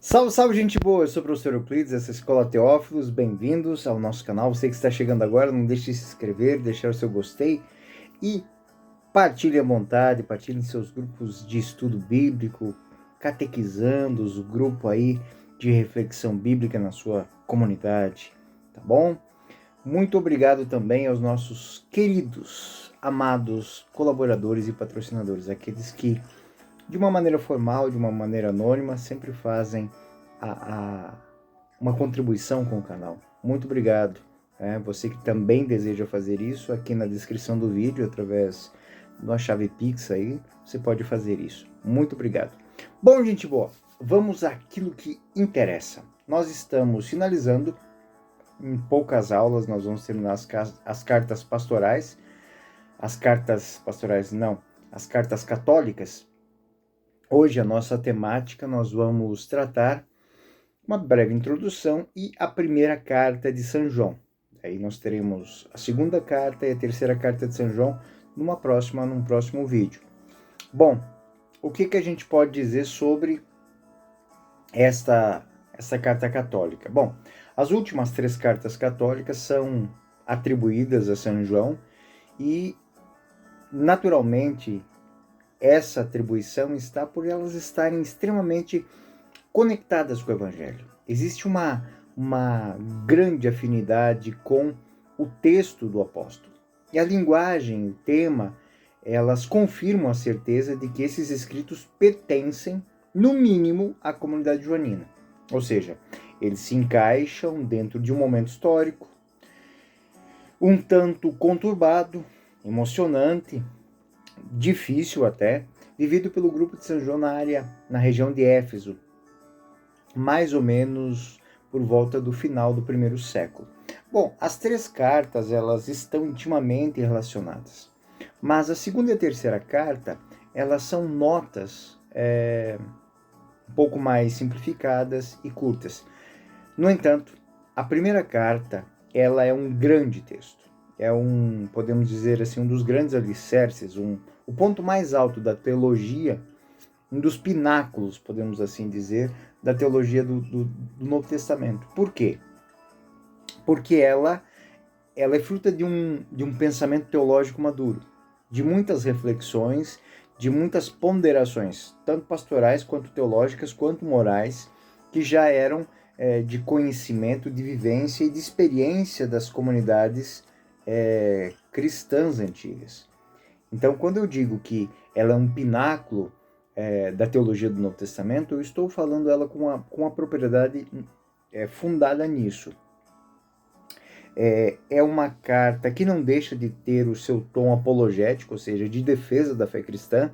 Salve, salve, gente boa! Eu sou o professor Euclides, essa é a Escola Teófilos. Bem-vindos ao nosso canal. Você que está chegando agora, não deixe de se inscrever, deixar o seu gostei e partilhe à vontade, partilhe em seus grupos de estudo bíblico, catequizando-os, o grupo aí de reflexão bíblica na sua comunidade, tá bom? Muito obrigado também aos nossos queridos, amados colaboradores e patrocinadores, aqueles que de uma maneira formal, de uma maneira anônima, sempre fazem uma contribuição com o canal. Muito obrigado. Você que também deseja fazer isso, aqui na descrição do vídeo, através da chave Pix aí, você pode fazer isso. Muito obrigado. Bom, gente boa, vamos àquilo que interessa. Nós estamos finalizando, em poucas aulas, nós vamos terminar as cartas pastorais, as cartas católicas. Hoje a nossa temática nós vamos tratar uma breve introdução e a primeira carta de São João. Aí nós teremos a segunda carta e a terceira carta de São João num próximo vídeo. Bom, o que a gente pode dizer sobre essa carta católica? Bom, as últimas 3 cartas católicas são atribuídas a São João e, naturalmente, essa atribuição está por elas estarem extremamente conectadas com o Evangelho. Existe uma grande afinidade com o texto do apóstolo. E a linguagem, o tema, elas confirmam a certeza de que esses escritos pertencem, no mínimo, à comunidade joanina. Ou seja, eles se encaixam dentro de um momento histórico, um tanto conturbado, emocionante, difícil até, vivido pelo grupo de São João na região de Éfeso, mais ou menos por volta do final do primeiro século. Bom, as 3 cartas elas estão intimamente relacionadas, mas a segunda e a terceira carta elas são notas um pouco mais simplificadas e curtas. No entanto, a primeira carta ela é um grande texto. Podemos dizer assim, um dos grandes alicerces, o ponto mais alto da teologia, um dos pináculos, podemos assim dizer, da teologia do Novo Testamento. Por quê? Porque ela é fruta de um pensamento teológico maduro, de muitas reflexões, de muitas ponderações, tanto pastorais, quanto teológicas, quanto morais, que já eram de conhecimento, de vivência e de experiência das comunidades cristãs antigas. Então, quando eu digo que ela é um pináculo da teologia do Novo Testamento, eu estou falando ela com a propriedade fundada nisso. É uma carta que não deixa de ter o seu tom apologético, ou seja, de defesa da fé cristã,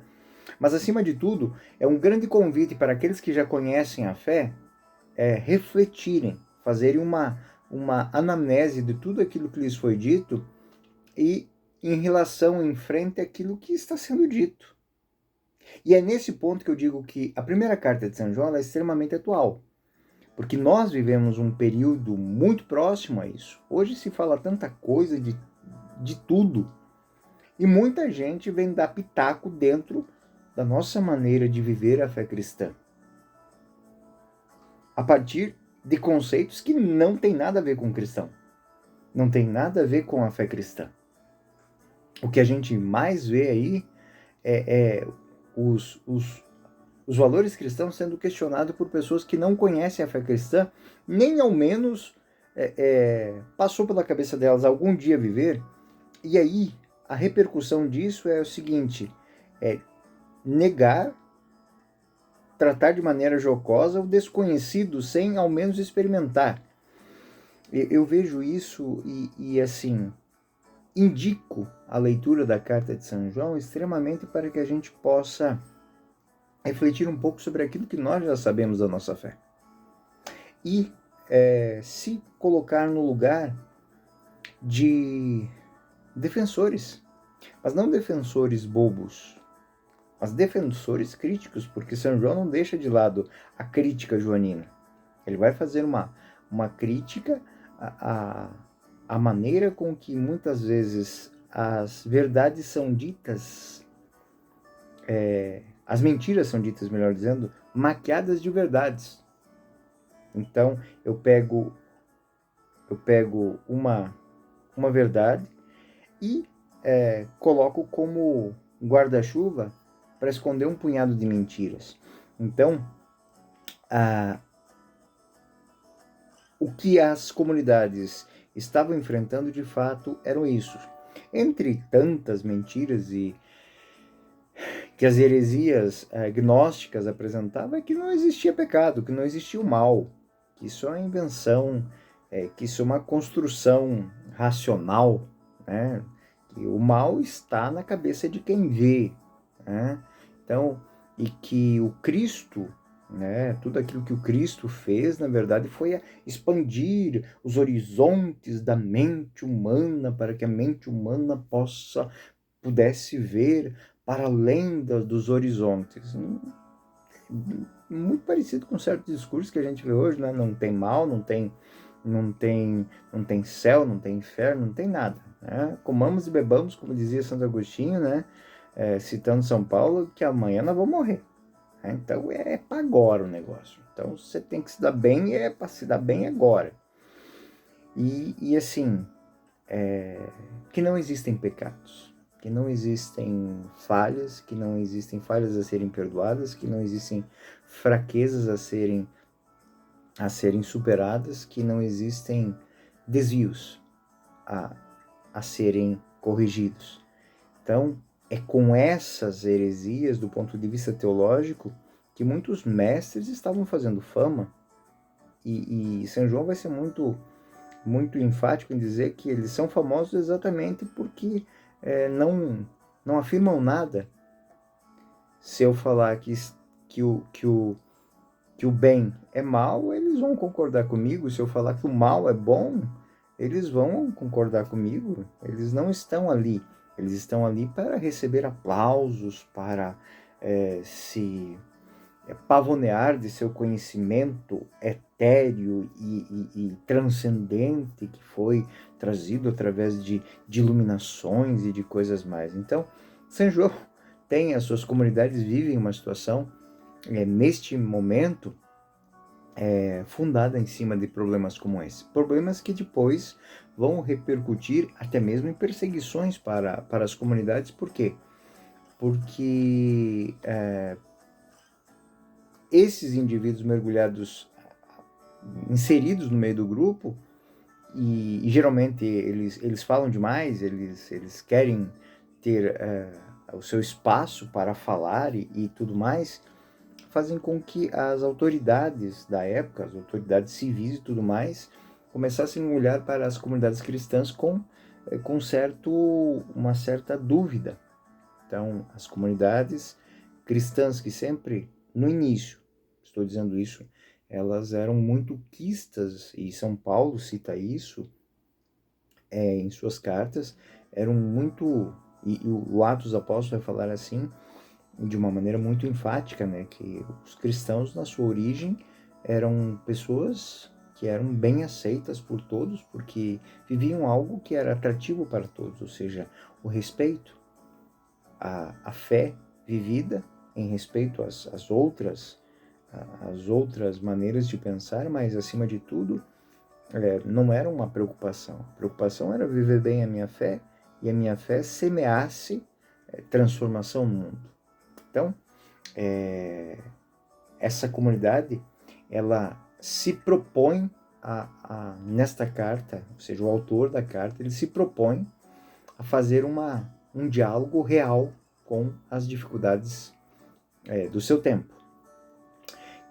mas, acima de tudo, é um grande convite para aqueles que já conhecem a fé refletirem, fazerem uma anamnese de tudo aquilo que lhes foi dito e em relação, em frente àquilo que está sendo dito. E é nesse ponto que eu digo que a primeira carta de São João é extremamente atual, porque nós vivemos um período muito próximo a isso. Hoje se fala tanta coisa de tudo, e muita gente vem dar pitaco dentro da nossa maneira de viver a fé cristã, a partir de conceitos que não tem nada a ver com o cristão, não tem nada a ver com a fé cristã. O que a gente mais vê aí é os valores cristãos sendo questionados por pessoas que não conhecem a fé cristã, nem ao menos passou pela cabeça delas algum dia viver. E aí a repercussão disso é o seguinte: negar, tratar de maneira jocosa o desconhecido sem ao menos experimentar. Eu vejo isso e assim, indico a leitura da carta de São João extremamente para que a gente possa refletir um pouco sobre aquilo que nós já sabemos da nossa fé. E se colocar no lugar de defensores, mas não defensores bobos, mas defensores críticos, porque São João não deixa de lado a crítica joanina. Ele vai fazer uma crítica à maneira com que muitas vezes as verdades são ditas, as mentiras são ditas, melhor dizendo, maquiadas de verdades. Então eu pego uma verdade e coloco como guarda-chuva para esconder um punhado de mentiras. Então, o que as comunidades estavam enfrentando de fato eram isso. Entre tantas mentiras e que as heresias gnósticas apresentavam, é que não existia pecado, que não existia o mal, que isso é uma invenção, que isso é uma construção racional, né? Que o mal está na cabeça de quem vê, né? Então, e que o Cristo, né, tudo aquilo que o Cristo fez, na verdade, foi expandir os horizontes da mente humana para que a mente humana pudesse ver para além dos horizontes. Muito parecido com certo discurso que a gente vê hoje, né? Não tem mal, não tem céu, não tem inferno, não tem nada, né? Comamos e bebamos, como dizia Santo Agostinho, né? Citando São Paulo, que amanhã nós vamos morrer. Né? Então é para agora o negócio. Então você tem que se dar bem, é para se dar bem agora. E assim, que não existem pecados, que não existem falhas a serem perdoadas, que não existem fraquezas a serem superadas, que não existem desvios a serem corrigidos. Então, é com essas heresias, do ponto de vista teológico, que muitos mestres estavam fazendo fama, e São João vai ser muito muito enfático em dizer que eles são famosos exatamente porque não afirmam nada. Se eu falar que o bem é mal, eles vão concordar comigo. Se eu falar que o mal é bom, eles vão concordar comigo. Eles não estão ali. Eles estão ali para receber aplausos, para se pavonear de seu conhecimento etéreo e transcendente que foi trazido através de iluminações e de coisas mais. Então, São João tem as suas comunidades, vivem uma situação, neste momento, fundada em cima de problemas como esse. Problemas que depois vão repercutir até mesmo em perseguições para as comunidades. Por quê? Porque esses indivíduos mergulhados, inseridos no meio do grupo, e geralmente eles falam demais, eles querem ter o seu espaço para falar e tudo mais, fazem com que as autoridades da época, as autoridades civis e tudo mais, começassem a olhar para as comunidades cristãs com uma certa dúvida. Então, as comunidades cristãs que sempre, no início, estou dizendo isso, elas eram muito quistas, e São Paulo cita isso em suas cartas, eram muito, e o Atos dos Apóstolos vai falar assim, de uma maneira muito enfática, né, que os cristãos, na sua origem, eram pessoas que eram bem aceitas por todos, porque viviam algo que era atrativo para todos, ou seja, o respeito, a fé vivida em respeito às outras maneiras de pensar, mas acima de tudo, não era uma preocupação. A preocupação era viver bem a minha fé e a minha fé semeasse transformação no mundo. Então, essa comunidade, ela se propõe nesta carta, ou seja, o autor da carta, ele se propõe a fazer um diálogo real com as dificuldades do seu tempo.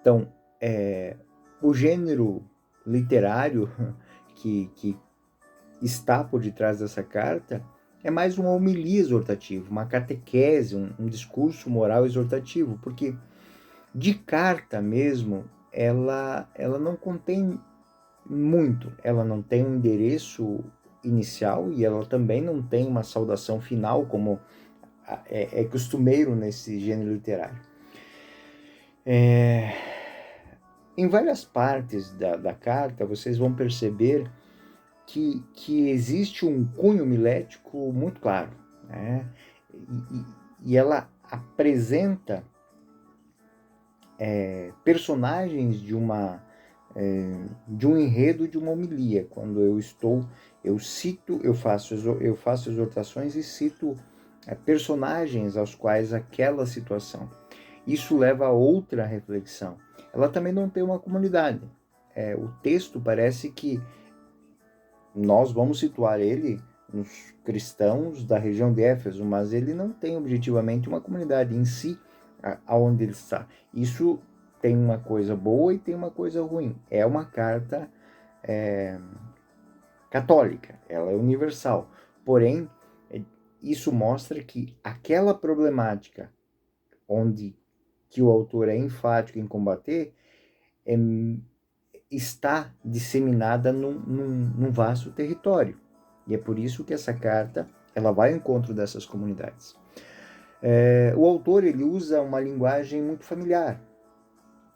Então, o gênero literário que está por detrás dessa carta é mais uma homilia exortativa, uma catequese, um discurso moral exortativo, porque de carta mesmo, ela não contém muito, ela não tem um endereço inicial e ela também não tem uma saudação final, como é costumeiro nesse gênero literário. Em várias partes da carta, vocês vão perceber que existe um cunho homilético muito claro, né? E ela apresenta personagens de um enredo, de uma homilia, quando eu cito, eu faço exortações e cito personagens aos quais aquela situação. Isso leva a outra reflexão. Ela também não tem uma comunidade. O texto parece que nós vamos situar ele nos cristãos da região de Éfeso, mas ele não tem objetivamente uma comunidade em si aonde ele está. Isso tem uma coisa boa e tem uma coisa ruim. É uma carta católica, ela é universal. Porém, isso mostra que aquela problemática onde que o autor é enfático em combater está disseminada num vasto território. E é por isso que essa carta ela vai ao encontro dessas comunidades. O autor ele usa uma linguagem muito familiar.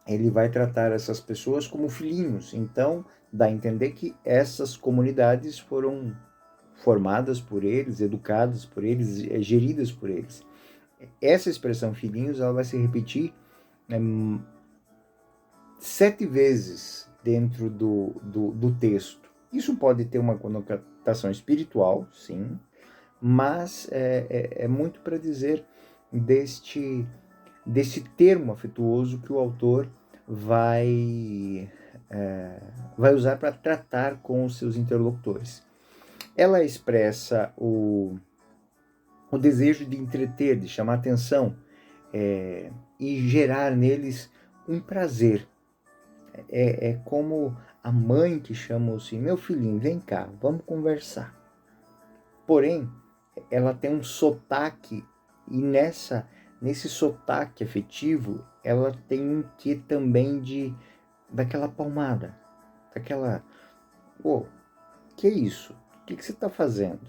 Ele vai tratar essas pessoas como filhinhos. Então, dá a entender que essas comunidades foram formadas por eles, educadas por eles, geridas por eles. Essa expressão filhinhos ela vai se repetir 7 vezes dentro do texto. Isso pode ter uma conotação espiritual, sim, mas é muito para dizer deste termo afetuoso que o autor vai usar para tratar com os seus interlocutores. Ela expressa o desejo de entreter, de chamar atenção e gerar neles um prazer. É como a mãe que chama assim, meu filhinho, vem cá, vamos conversar. Porém, ela tem um sotaque e nesse sotaque afetivo, ela tem um quê também daquela palmada, daquela, que é isso? O que você está fazendo?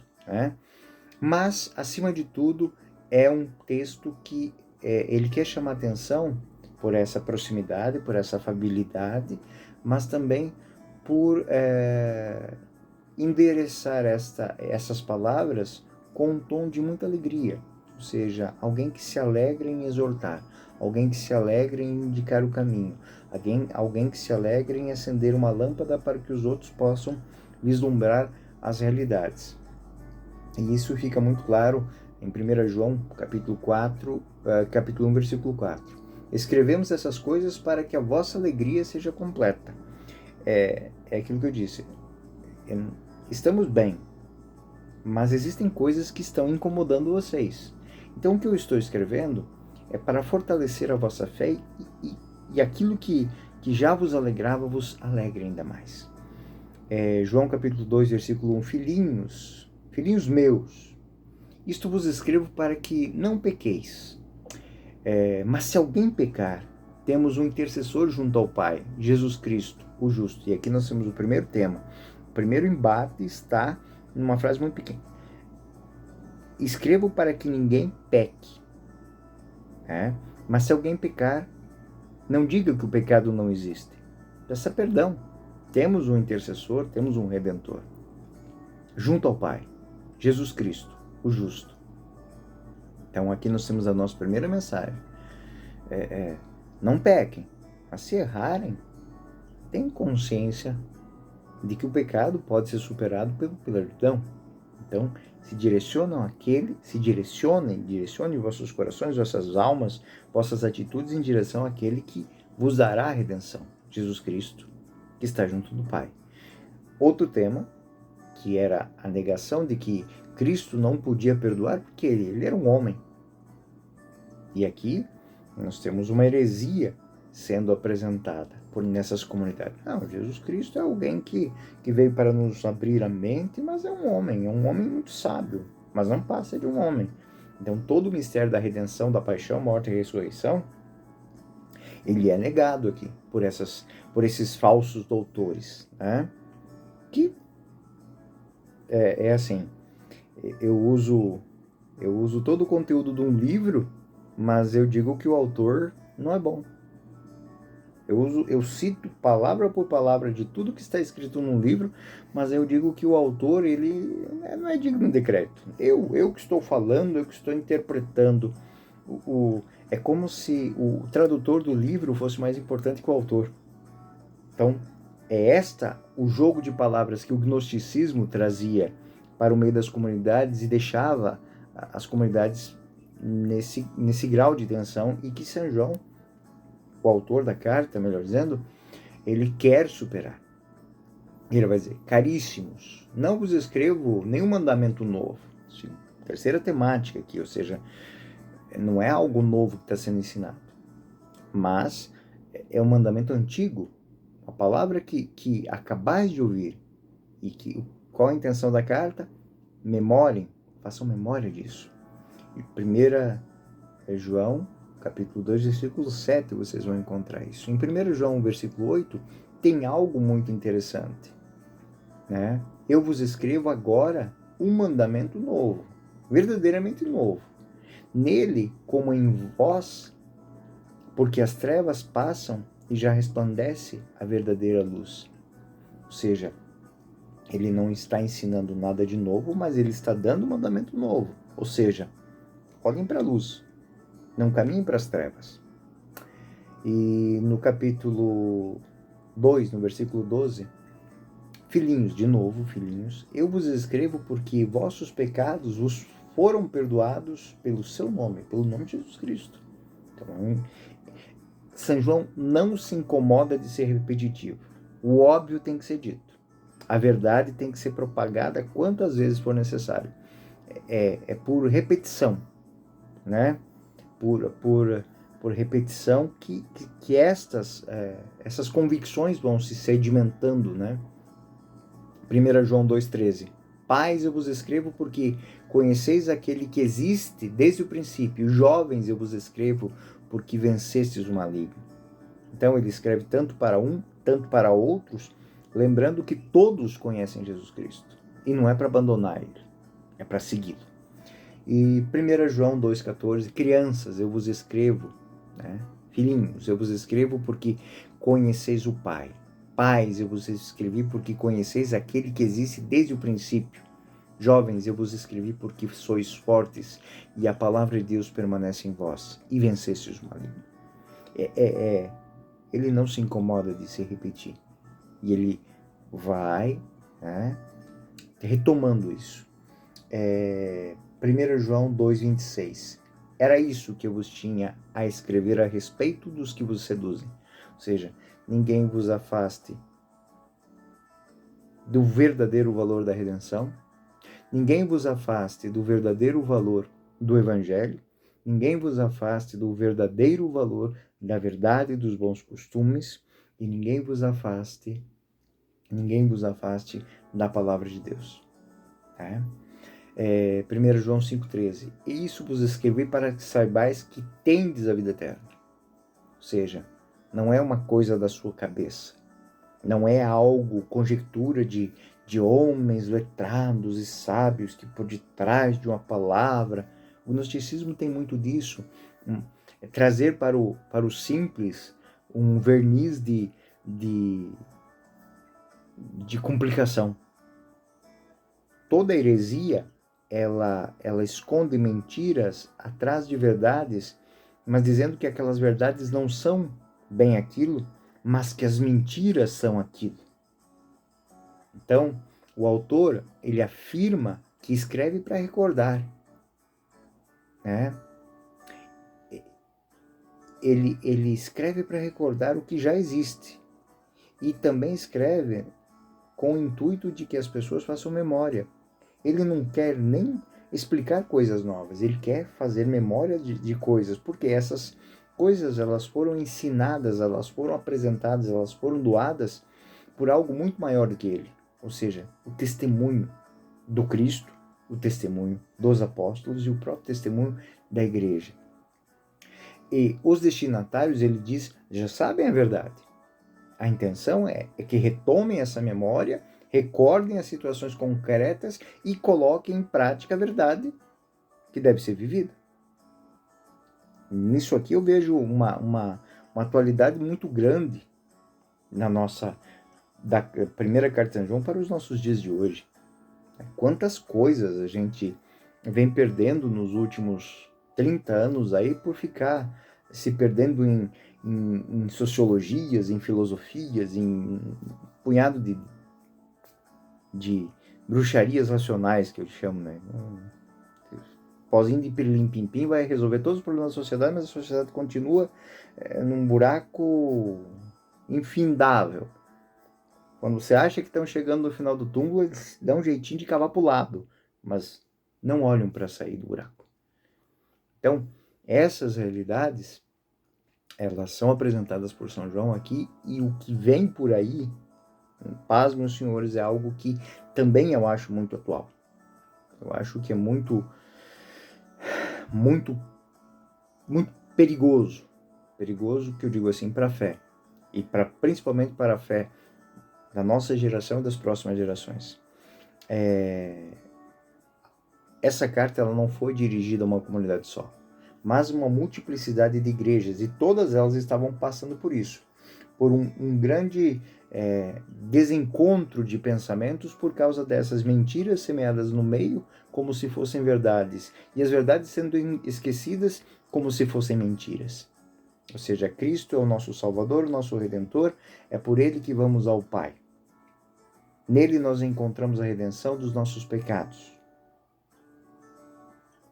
Mas, acima de tudo, é um texto que ele quer chamar atenção por essa proximidade, por essa afabilidade, mas também por endereçar essas palavras com um tom de muita alegria, ou seja, alguém que se alegra em exortar, alguém que se alegra em indicar o caminho, alguém que se alegra em acender uma lâmpada para que os outros possam vislumbrar as realidades. E isso fica muito claro em 1 João, capítulo 1, versículo 4. Escrevemos essas coisas para que a vossa alegria seja completa. É aquilo que eu disse. Estamos bem, mas existem coisas que estão incomodando vocês. Então o que eu estou escrevendo é para fortalecer a vossa fé e aquilo que já vos alegrava, vos alegre ainda mais. João capítulo 2, versículo 1, filhinhos meus, isto vos escrevo para que não pequeis. Mas se alguém pecar, temos um intercessor junto ao Pai, Jesus Cristo, o justo. E aqui nós temos o primeiro tema. O primeiro embate está numa frase muito pequena. Escrevo para que ninguém peque. Mas se alguém pecar, não diga que o pecado não existe. Peça perdão. Temos um intercessor, temos um redentor. Junto ao Pai, Jesus Cristo, o justo. Então aqui nós temos a nossa primeira mensagem. Não pequem, mas se errarem, tenham consciência de que o pecado pode ser superado pelo perdão. Então, direcionem vossos corações, vossas almas, vossas atitudes em direção àquele que vos dará a redenção, Jesus Cristo, que está junto do Pai. Outro tema, que era a negação de que Cristo não podia perdoar porque ele era um homem. E aqui nós temos uma heresia sendo apresentada nessas comunidades. Não, Jesus Cristo é alguém que veio para nos abrir a mente, mas é um homem muito sábio, mas não passa de um homem. Então todo o mistério da redenção, da paixão, morte e ressurreição, ele é negado aqui por esses falsos doutores, que é assim, eu uso todo o conteúdo de um livro, mas eu digo que o autor não é bom. Eu cito palavra por palavra de tudo que está escrito num livro, mas eu digo que o autor, ele não é digno de crédito. Eu que estou falando, eu que estou interpretando. É como se o tradutor do livro fosse mais importante que o autor. Então, É o jogo de palavras que o gnosticismo trazia para o meio das comunidades e deixava as comunidades nesse grau de tensão, e que São João, o autor da carta, melhor dizendo, ele quer superar. Ele vai dizer: caríssimos, não vos escrevo nenhum mandamento novo. Terceira temática aqui, ou seja, não é algo novo que está sendo ensinado, mas é um mandamento antigo, a palavra que acabais de ouvir. E qual a intenção da carta? Memorem, façam memória disso. E 1 João, capítulo 2, versículo 7, vocês vão encontrar isso. Em 1 João, versículo 8, tem algo muito interessante, né? Eu vos escrevo agora um mandamento novo, verdadeiramente novo. Nele, como em vós, porque as trevas passam e já resplandece a verdadeira luz. Ou seja, ele não está ensinando nada de novo, mas ele está dando um mandamento novo. Ou seja, olhem para a luz, não caminhem para as trevas. E no capítulo 2, no versículo 12, filhinhos, de novo, filhinhos, eu vos escrevo porque vossos pecados vos foram perdoados pelo seu nome, pelo nome de Jesus Cristo. Então, São João não se incomoda de ser repetitivo. O óbvio tem que ser dito. A verdade tem que ser propagada quantas vezes for necessário. É por repetição, né? Por repetição que essas convicções vão se sedimentando, né? 1 João 2,13. Pais, eu vos escrevo porque conheceis aquele que existe desde o princípio. Jovens, eu vos escrevo porque vencestes o maligno. Então ele escreve tanto para um, tanto para outros, lembrando que todos conhecem Jesus Cristo. E não é para abandonar ele, é para segui-lo. E 1 João 2,14, crianças, eu vos escrevo, né? Filhinhos, eu vos escrevo porque conheceis o Pai. Pais, eu vos escrevi porque conheceis aquele que existe desde o princípio. Jovens, eu vos escrevi porque sois fortes e a palavra de Deus permanece em vós e vencestes o maligno. Ele não se incomoda de se repetir. E ele vai, né, retomando isso. 1 João 2,26. Era isso que eu vos tinha a escrever a respeito dos que vos seduzem. Ou seja, ninguém vos afaste do verdadeiro valor da redenção. Ninguém vos afaste do verdadeiro valor do Evangelho. Ninguém vos afaste do verdadeiro valor da verdade e dos bons costumes. E ninguém vos afaste da palavra de Deus. Tá? 1 João 5,13. E isso vos escrevi para que saibais que tendes a vida eterna. Ou seja, não é uma coisa da sua cabeça. Não é algo, conjectura de homens letrados e sábios que por detrás de uma palavra. O gnosticismo tem muito disso. Trazer para o simples um verniz de complicação. Toda heresia ela esconde mentiras atrás de verdades, mas dizendo que aquelas verdades não são bem aquilo, mas que as mentiras são aquilo. Então, o autor, ele afirma que escreve para recordar, né? Ele escreve para recordar o que já existe e também escreve com o intuito de que as pessoas façam memória. Ele não quer nem explicar coisas novas, ele quer fazer memória de coisas, porque essas coisas elas foram ensinadas, elas foram apresentadas, elas foram doadas por algo muito maior do que ele, ou seja, o testemunho do Cristo, o testemunho dos apóstolos e o próprio testemunho da igreja. E os destinatários, ele diz, já sabem a verdade. A intenção é que retomem essa memória, recordem as situações concretas e coloquem em prática a verdade que deve ser vivida. Nisso aqui eu vejo uma atualidade muito grande na da primeira carta de São João para os nossos dias de hoje. Quantas coisas a gente vem perdendo nos últimos 30 anos aí por ficar se perdendo em sociologias, em filosofias, em punhado de bruxarias racionais, que eu chamo, né? Pozinho de pirilim-pim-pim vai resolver todos os problemas da sociedade, mas a sociedade continua num buraco infindável. Quando você acha que estão chegando no final do túmulo, eles dão um jeitinho de cavar para o lado, mas não olham para sair do buraco. Então, essas realidades, elas são apresentadas por São João aqui, e o que vem por aí, paz, meus senhores, é algo que também eu acho muito atual. Eu acho que é muito perigoso. Perigoso, que eu digo assim, para a fé. E principalmente para a fé da nossa geração e das próximas gerações. Essa carta ela não foi dirigida a uma comunidade só, mas uma multiplicidade de igrejas, e todas elas estavam passando por isso, por um grande desencontro de pensamentos por causa dessas mentiras semeadas no meio como se fossem verdades, e as verdades sendo esquecidas como se fossem mentiras. Ou seja, Cristo é o nosso Salvador, o nosso Redentor, é por Ele que vamos ao Pai. Nele nós encontramos a redenção dos nossos pecados.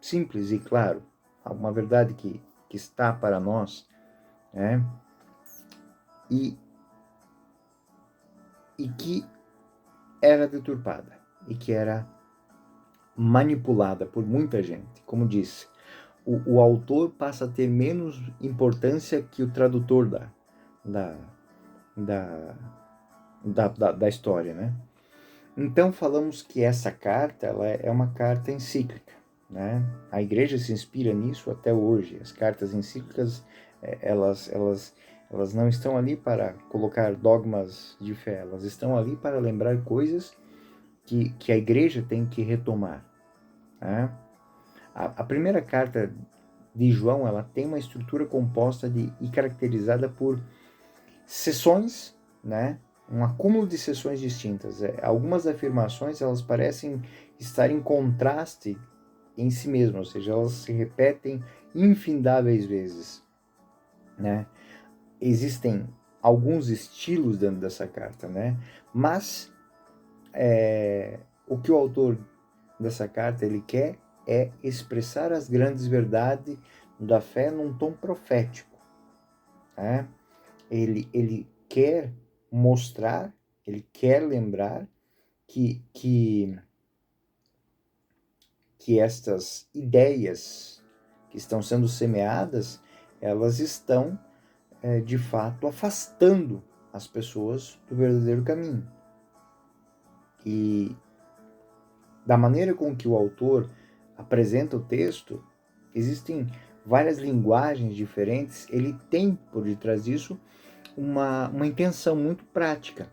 Simples e claro, uma verdade que está para nós, né? E que era deturpada, e que era manipulada por muita gente. Como disse, o autor passa a ter menos importância que o tradutor da história, né? Então falamos que essa carta ela é uma carta encíclica, né? A igreja se inspira nisso até hoje. As cartas encíclicas, elas não estão ali para colocar dogmas de fé, elas estão ali para lembrar coisas que a igreja tem que retomar, né? A primeira carta de João, ela tem uma estrutura composta e caracterizada por seções, né? Um acúmulo de seções distintas. Algumas afirmações, elas parecem estar em contraste em si mesmas, ou seja, elas se repetem infindáveis vezes, né? Existem alguns estilos dentro dessa carta, né? Mas o que o autor dessa carta ele quer é expressar as grandes verdades da fé num tom profético, né? Ele quer mostrar, ele quer lembrar que estas ideias que estão sendo semeadas, elas estão, de fato, afastando as pessoas do verdadeiro caminho. E da maneira com que o autor apresenta o texto, existem várias linguagens diferentes. Ele tem por detrás disso uma intenção muito prática.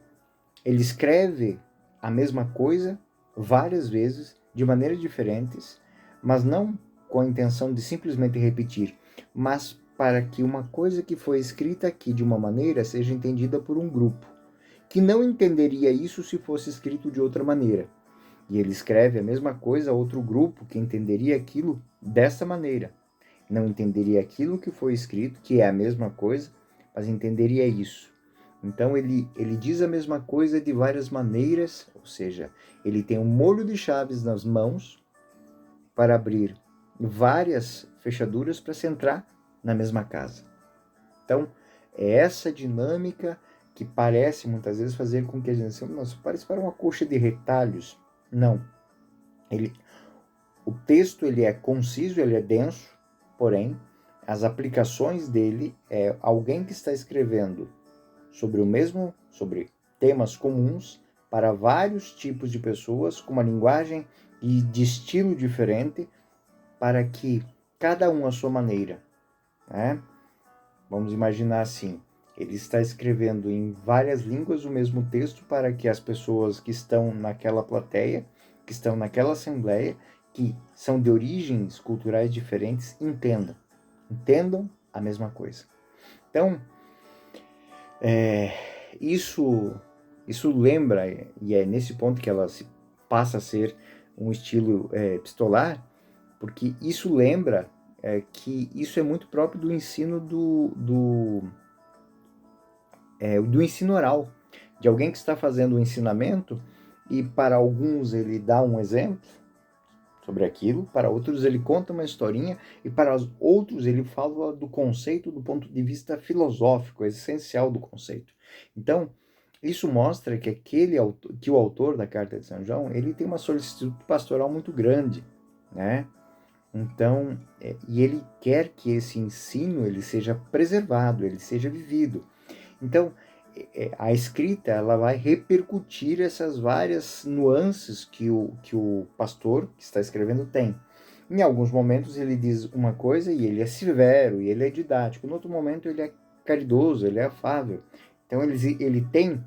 Ele escreve a mesma coisa várias vezes, de maneiras diferentes, mas não com a intenção de simplesmente repetir, mas para que uma coisa que foi escrita aqui de uma maneira seja entendida por um grupo, que não entenderia isso se fosse escrito de outra maneira. E ele escreve a mesma coisa a outro grupo que entenderia aquilo dessa maneira. Não entenderia aquilo que foi escrito, que é a mesma coisa, mas entenderia isso. Então ele diz a mesma coisa de várias maneiras, ou seja, ele tem um molho de chaves nas mãos para abrir várias fechaduras para se entrar na mesma casa. Então, é essa dinâmica que parece muitas vezes fazer com que a gente nossa, parece para uma coxa de retalhos. Não. O texto ele é conciso, ele é denso, porém, as aplicações dele é alguém que está escrevendo sobre temas comuns para vários tipos de pessoas, com uma linguagem e de estilo diferente, para que cada um à sua maneira, né? Vamos imaginar assim, ele está escrevendo em várias línguas o mesmo texto para que as pessoas que estão naquela plateia, que estão naquela assembleia, que são de origens culturais diferentes, entendam a mesma coisa. Então, isso lembra, e é nesse ponto que ela passa a ser um estilo epistolar, porque isso lembra que isso é muito próprio do ensino do ensino oral. de alguém que está fazendo um ensinamento e para alguns ele dá um exemplo sobre aquilo, para outros ele conta uma historinha e para os outros ele fala do conceito do ponto de vista filosófico, essencial do conceito. Então, isso mostra que que o autor da Carta de São João, ele tem uma solicitude pastoral muito grande, né? Então, e ele quer que esse ensino ele seja preservado, ele seja vivido. Então, a escrita ela vai repercutir essas várias nuances que o pastor que está escrevendo tem. Em alguns momentos ele diz uma coisa e ele é severo, e ele é didático. No outro momento ele é caridoso, ele é afável. Então ele tem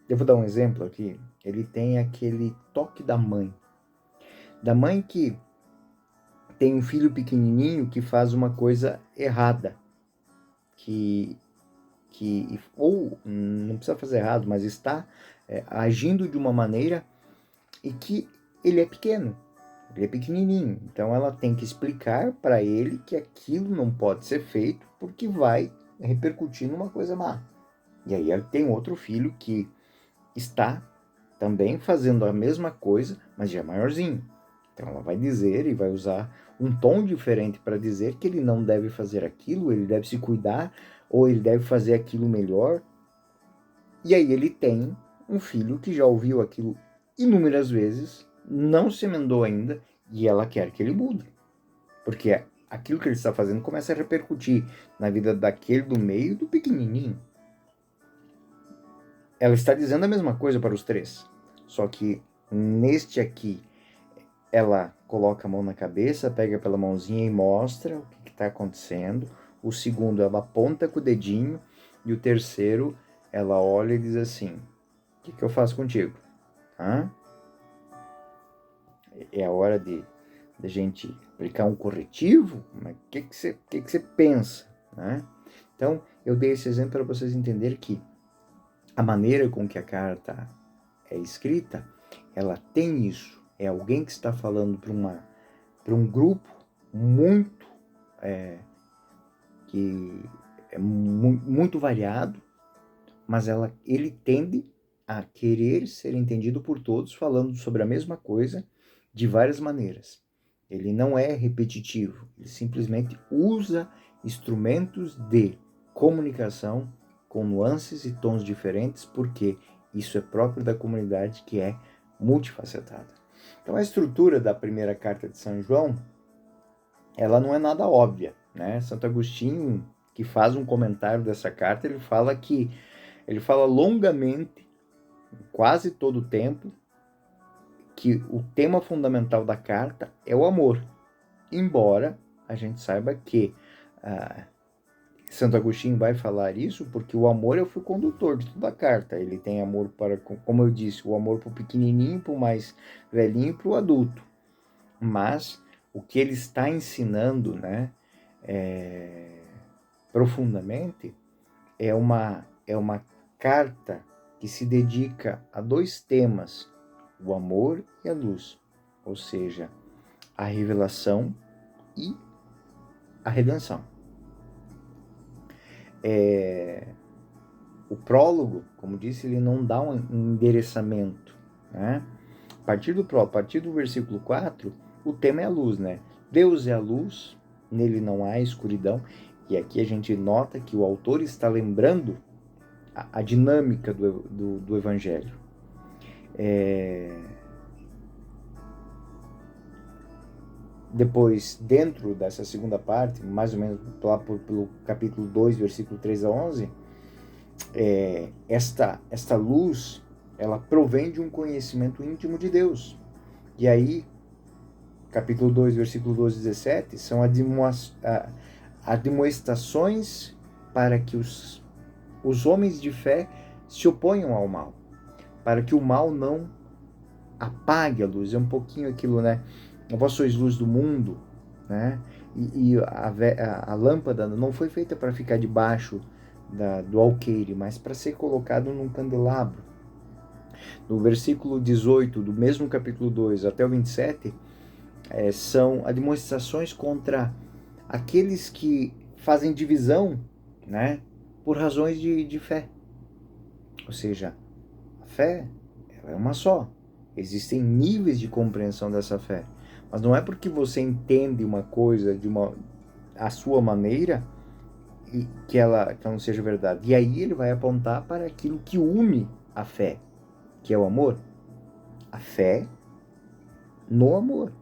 eu vou dar um exemplo aqui. Ele tem aquele toque da mãe que tem um filho pequenininho que faz uma coisa errada, que ou não precisa fazer errado, mas está agindo de uma maneira e que ele é pequeno, ele é pequenininho. Então ela tem que explicar para ele que aquilo não pode ser feito porque vai repercutir numa coisa má. E aí ele tem outro filho que está também fazendo a mesma coisa, mas já é maiorzinho. Então ela vai dizer e vai usar um tom diferente para dizer que ele não deve fazer aquilo, ele deve se cuidar, ou ele deve fazer aquilo melhor. E aí ele tem um filho que já ouviu aquilo inúmeras vezes, não se emendou ainda, e ela quer que ele mude. Porque aquilo que ele está fazendo começa a repercutir na vida daquele do meio e do pequenininho. Ela está dizendo a mesma coisa para os três, só que neste aqui, ela coloca a mão na cabeça, pega pela mãozinha e mostra o que está acontecendo. O segundo, ela aponta com o dedinho. E o terceiro, ela olha e diz assim: o que eu faço contigo? Hã? É a hora de gente aplicar um corretivo? Mas o que você pensa? Né? Então, eu dei esse exemplo para vocês entenderem que a maneira com que a carta é escrita, ela tem isso. É alguém que está falando para um grupo muito que é muito variado, mas ele tende a querer ser entendido por todos, falando sobre a mesma coisa de várias maneiras. Ele não é repetitivo, ele simplesmente usa instrumentos de comunicação com nuances e tons diferentes, porque isso é próprio da comunidade que é multifacetada. Então a estrutura da primeira carta de São João, ela não é nada óbvia, né? Santo Agostinho, que faz um comentário dessa carta, ele fala longamente, quase todo o tempo, que o tema fundamental da carta é o amor, embora a gente saiba que Santo Agostinho vai falar isso porque o amor é o fio condutor de toda a carta. Ele tem amor para, como eu disse, o amor para o pequenininho, para o mais velhinho e para o adulto. Mas o que ele está ensinando, né, profundamente, é uma carta que se dedica a dois temas, o amor e a luz, ou seja, a revelação e a redenção. O prólogo, como disse, ele não dá um endereçamento, né? A partir do versículo 4, o tema é a luz, né? Deus é a luz, nele não há escuridão. E aqui a gente nota que o autor está lembrando a dinâmica do Evangelho. Depois, dentro dessa segunda parte, mais ou menos lá pelo capítulo 2, versículo 3 a 11, esta luz, ela provém de um conhecimento íntimo de Deus. E aí, capítulo 2, versículo 12 e 17, são admoestações para que os homens de fé se oponham ao mal, para que o mal não apague a luz. É um pouquinho aquilo, né? Vós sois luz do mundo, né? E a lâmpada não foi feita para ficar debaixo do alqueire, mas para ser colocado num candelabro. No versículo 18 do mesmo capítulo 2 até o 27, são admoestações contra aqueles que fazem divisão, né, por razões de fé. Ou seja, a fé ela é uma só. Existem níveis de compreensão dessa fé. Mas não é porque você entende uma coisa a sua maneira que ela não seja verdade. E aí ele vai apontar para aquilo que une a fé, que é o amor. A fé no amor.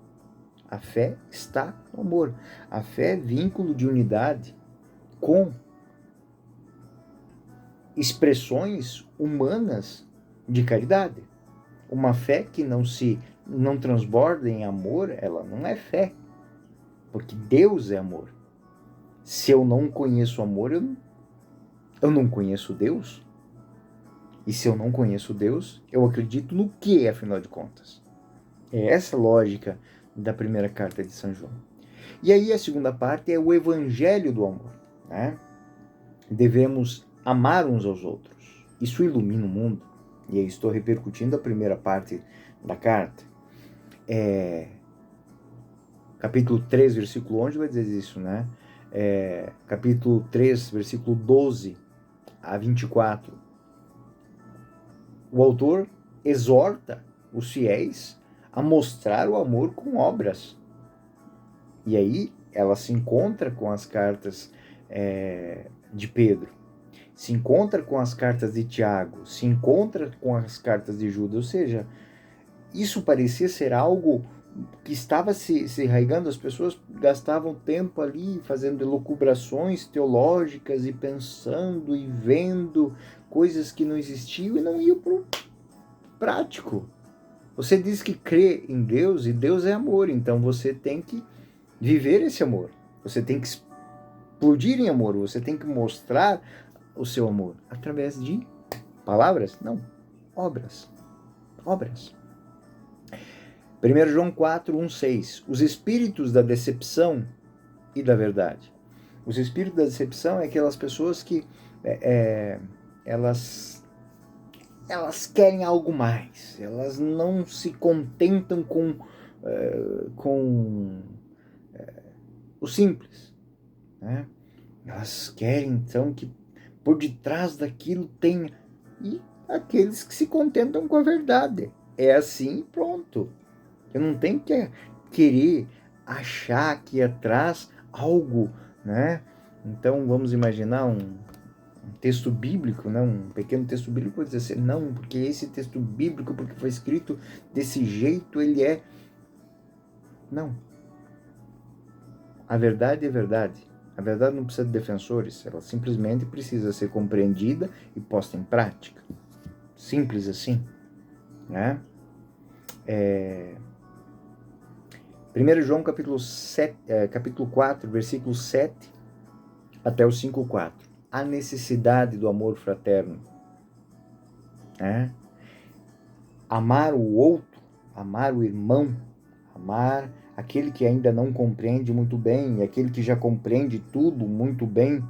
A fé está no amor. A fé é vínculo de unidade com expressões humanas de caridade. Uma fé que não transborda em amor, ela não é fé, porque Deus é amor. Se eu não conheço amor, eu não conheço Deus. E se eu não conheço Deus, eu acredito no que, afinal de contas? É essa a lógica da primeira carta de São João. E aí a segunda parte é o evangelho do amor, né? Devemos amar uns aos outros. Isso ilumina o mundo. E aí estou repercutindo a primeira parte da carta. Capítulo 3, versículo 11 vai dizer isso, né? Capítulo 3, versículo 12 a 24. O autor exorta os fiéis a mostrar o amor com obras. E aí ela se encontra com as cartas de Pedro, se encontra com as cartas de Tiago, se encontra com as cartas de Judas. Ou seja, isso parecia ser algo que estava se arraigando. As pessoas gastavam tempo ali fazendo elucubrações teológicas e pensando e vendo coisas que não existiam e não iam para o prático. Você diz que crê em Deus e Deus é amor, então você tem que viver esse amor. Você tem que explodir em amor, você tem que mostrar o seu amor através de palavras? Não, obras. Obras. 1 João 4, 1, 6. Os espíritos da decepção e da verdade. Os espíritos da decepção é aquelas pessoas que elas querem algo mais. Elas não se contentam com o simples, né? Elas querem então que por detrás daquilo tenha. E aqueles que se contentam com a verdade. É assim, pronto. Eu não tenho que querer achar aqui atrás algo, né? Então vamos imaginar um texto bíblico, né? Um pequeno texto bíblico, vou dizer assim, não, porque esse texto bíblico, porque foi escrito desse jeito, ele é... Não. A verdade é verdade. A verdade não precisa de defensores, ela simplesmente precisa ser compreendida e posta em prática. Simples assim, né? 1 João capítulo 4, versículo 7 até o 5:4. A necessidade do amor fraterno, né? Amar o outro, amar o irmão, amar aquele que ainda não compreende muito bem, e aquele que já compreende tudo muito bem,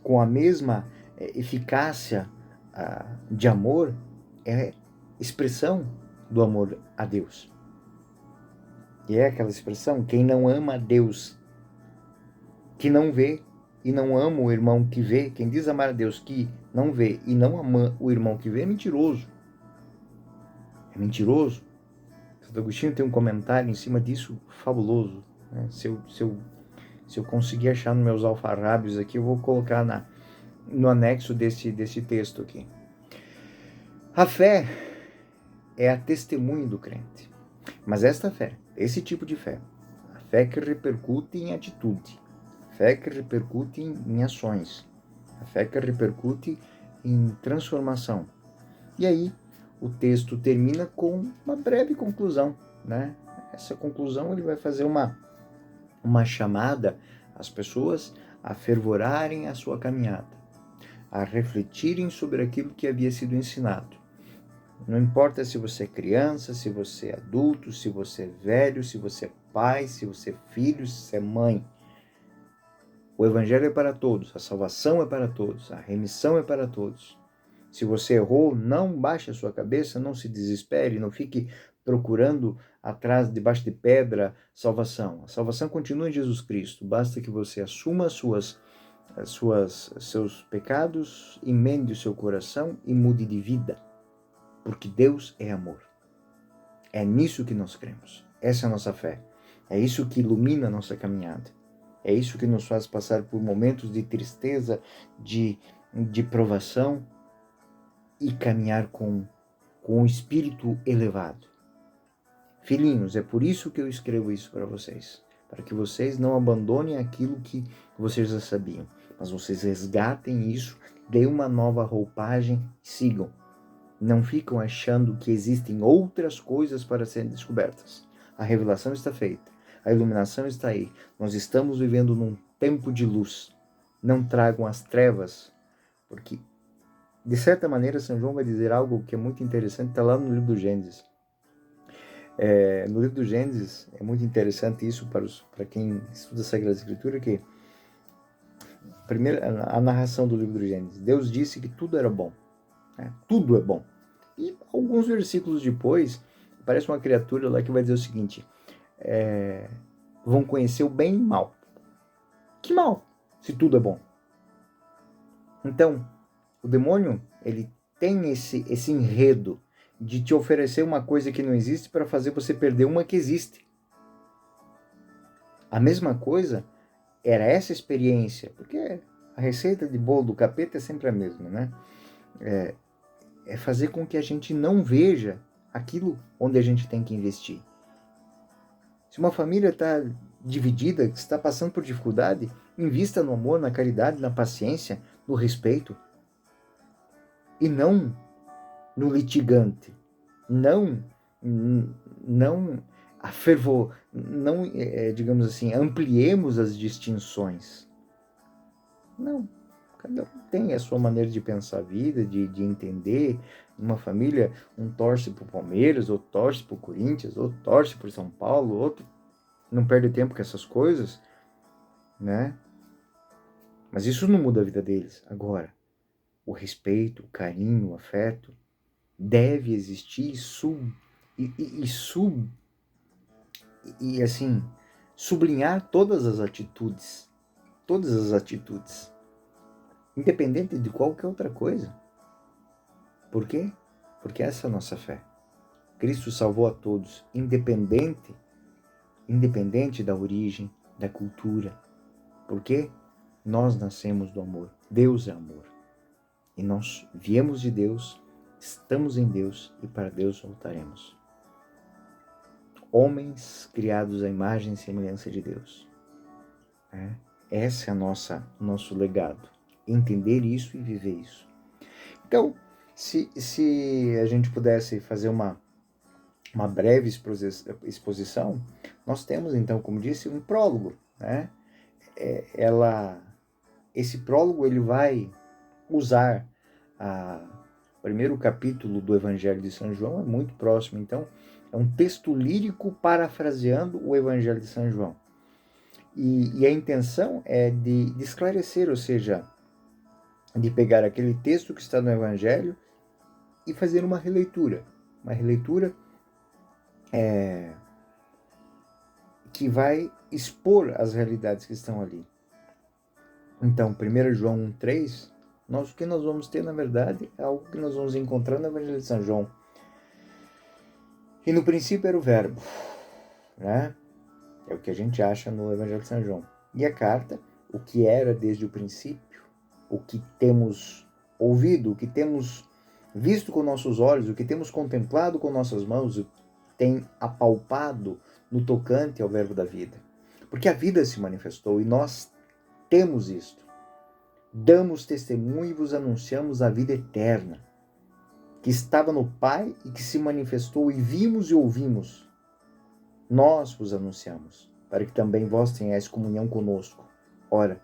com a mesma eficácia de amor, é expressão do amor a Deus. E é aquela expressão, quem não ama a Deus, que não vê, e não ama o irmão que vê, quem diz amar a Deus que não vê e não ama o irmão que vê, é mentiroso. É mentiroso. Santo Agostinho tem um comentário em cima disso fabuloso, né? Se eu conseguir achar nos meus alfarrábios aqui, eu vou colocar no anexo desse texto aqui. A fé é a testemunha do crente. Mas esta fé, esse tipo de fé, a fé que repercute em atitude, a fé que repercute em ações, a fé que repercute em transformação. E aí, o texto termina com uma breve conclusão, né? Essa conclusão ele vai fazer uma chamada às pessoas a fervorarem a sua caminhada, a refletirem sobre aquilo que havia sido ensinado. Não importa se você é criança, se você é adulto, se você é velho, se você é pai, se você é filho, se você é mãe. O evangelho é para todos, a salvação é para todos, a remissão é para todos. Se você errou, não baixe a sua cabeça, não se desespere, não fique procurando atrás, debaixo de pedra, salvação. A salvação continua em Jesus Cristo. Basta que você assuma as suas seus pecados, emende o seu coração e mude de vida, porque Deus é amor. É nisso que nós cremos. Essa é a nossa fé. É isso que ilumina a nossa caminhada. É isso que nos faz passar por momentos de tristeza, de provação e caminhar com um espírito elevado. Filhinhos, é por isso que eu escrevo isso para vocês. Para que vocês não abandonem aquilo que vocês já sabiam. Mas vocês resgatem isso, deem uma nova roupagem e sigam. Não ficam achando que existem outras coisas para serem descobertas. A revelação está feita. A iluminação está aí. Nós estamos vivendo num tempo de luz. Não tragam as trevas, porque, de certa maneira, São João vai dizer algo que é muito interessante, está lá no livro do Gênesis. No livro do Gênesis, é muito interessante isso para quem estuda a Sagrada Escritura, que primeiro, a narração do livro do Gênesis, Deus disse que tudo era bom. Tudo é bom. E alguns versículos depois, aparece uma criatura lá que vai dizer o seguinte, vão conhecer o bem e o mal. Que mal, se tudo é bom? Então, o demônio, ele tem esse enredo de te oferecer uma coisa que não existe para fazer você perder uma que existe. A mesma coisa era essa experiência, porque a receita de bolo do capeta é sempre a mesma, né? É fazer com que a gente não veja aquilo onde a gente tem que investir. Se uma família está dividida, está passando por dificuldade, invista no amor, na caridade, na paciência, no respeito. E não no litigante. Não a fervor, não, digamos assim, ampliemos as distinções. Não. Cada um tem a sua maneira de pensar a vida, de entender. Uma família, um torce pro Palmeiras, outro torce pro Corinthians, outro torce pro São Paulo, outro não perde tempo com essas coisas, né? Mas isso não muda a vida deles. Agora, o respeito, o carinho, o afeto deve existir e assim, sublinhar todas as atitudes. Todas as atitudes. Independente de qualquer outra coisa. Por quê? Porque essa é a nossa fé. Cristo salvou a todos, independente da origem, da cultura. Por quê? Nós nascemos do amor. Deus é amor. E nós viemos de Deus, estamos em Deus e para Deus voltaremos. Homens criados à imagem e semelhança de Deus. Esse é nosso legado. Entender isso e viver isso. Então, se a gente pudesse fazer uma breve exposição, nós temos então, como disse, um prólogo, né? Esse prólogo ele vai usar o primeiro capítulo do Evangelho de São João, é muito próximo, então é um texto lírico parafraseando o Evangelho de São João. E a intenção é de esclarecer, ou seja, de pegar aquele texto que está no Evangelho e fazer uma releitura que vai expor as realidades que estão ali. Então, 1 João 1,3, o que nós vamos ter, na verdade, é algo que nós vamos encontrar no Evangelho de São João. E no princípio era o Verbo, né? É o que a gente acha no Evangelho de São João. E a carta, o que era desde o princípio, o que temos ouvido, o que temos visto com nossos olhos, o que temos contemplado com nossas mãos, tem apalpado no tocante ao Verbo da vida. Porque a vida se manifestou e nós temos isto. Damos testemunho e vos anunciamos a vida eterna, que estava no Pai e que se manifestou, e vimos e ouvimos. Nós vos anunciamos, para que também vós tenhais comunhão conosco. Ora,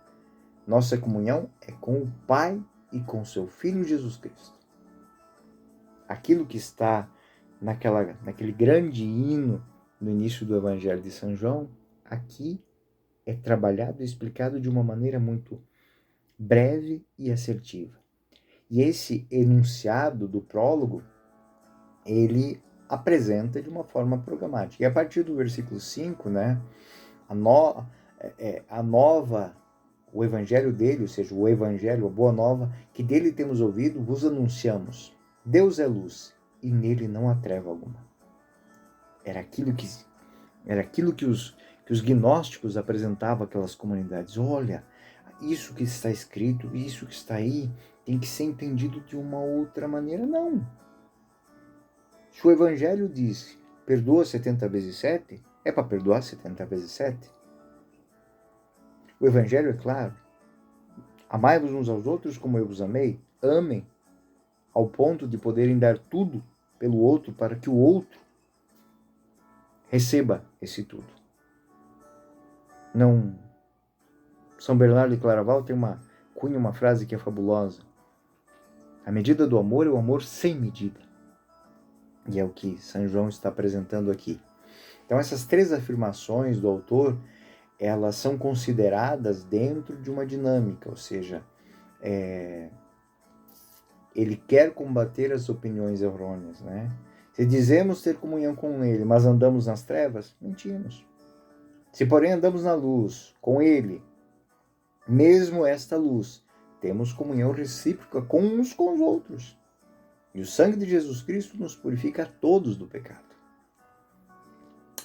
nossa comunhão é com o Pai e com seu Filho Jesus Cristo. Aquilo que está naquele grande hino no início do Evangelho de São João, aqui é trabalhado e explicado de uma maneira muito breve e assertiva. E esse enunciado do prólogo, ele apresenta de uma forma programática. E a partir do versículo 5, né, a nova o evangelho dele, ou seja, o evangelho, a boa nova, que dele temos ouvido, vos anunciamos. Deus é luz, e nele não há treva alguma. Era aquilo que os gnósticos apresentavam àquelas comunidades. Olha, isso que está escrito, isso que está aí, tem que ser entendido de uma outra maneira. Não. Se o evangelho diz, perdoa 70 vezes 7, é para perdoar 70 vezes 7. O evangelho é claro. Amai-vos uns aos outros como eu vos amei. Amem ao ponto de poderem dar tudo pelo outro para que o outro receba esse tudo. Não. São Bernardo de Claraval tem uma frase que é fabulosa. A medida do amor é o amor sem medida. E é o que São João está apresentando aqui. Então essas 3 afirmações do autor, elas são consideradas dentro de uma dinâmica, ou seja, ele quer combater as opiniões errôneas, né? Se dizemos ter comunhão com ele, mas andamos nas trevas, mentimos. Se porém andamos na luz, com ele, mesmo esta luz, temos comunhão recíproca com uns com os outros. E o sangue de Jesus Cristo nos purifica a todos do pecado.